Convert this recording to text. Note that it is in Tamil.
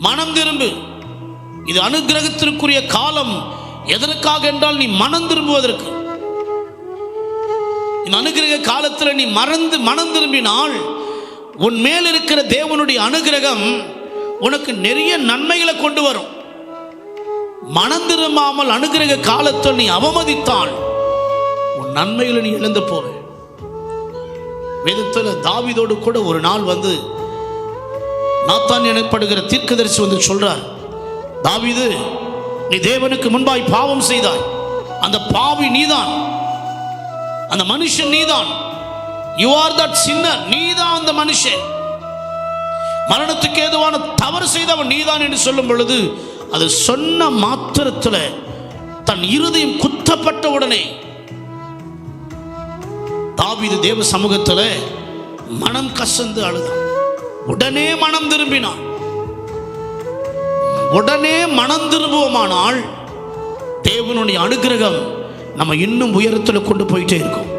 மனம் திரும்பு. இது அனுக்கிரகத்திற்குரிய காலம். எதற்காக என்றால் நீ மனம் திரும்புவதற்கு. இந்த அனுக்கிரக காலத்தில் நீ மனம் திரும்பினால் உன் மேல் இருக்கிற தேவனுடைய அனுக்கிரகம் உனக்கு நிறைய நன்மைகளை கொண்டு வரும். மனம் திரும்பாமல் அனுக்கிரக காலத்தில் நீ அவமதித்தால் உன் நன்மைகளை நீ இழந்து போற. வேதத்தில் தாவீதோடு கூட ஒரு நாள் வந்து நாத்தான் எனப்படுகிற தீர்க்கதரிசி வந்து சொல்றார், தாவீது, நீ தேவனுக்கு முன்பாய் பாவம் செய்தாய். அந்த பாவி நீதான், அந்த மனுஷன் நீதான். You are that sinner. நீதான் அந்த மனுஷன். மரணத்துக்கு ஏதுவான தவறு செய்தவன் நீதான் என்று சொல்லும் பொழுது, அது சொன்ன மாத்திரத்தில் தன் இருதயம் குத்தப்பட்ட உடனே தாவீது தேவ சமூகத்தில் மனம் கசந்து அழுதான். உடனே மனம் திரும்பினான். உடனே மனம் திரும்புவோமானால் தேவனுடைய அனுக்கிரகம் நம்ம இன்னும் உயரத்தில் கொண்டு போயிட்டே இருக்கும்.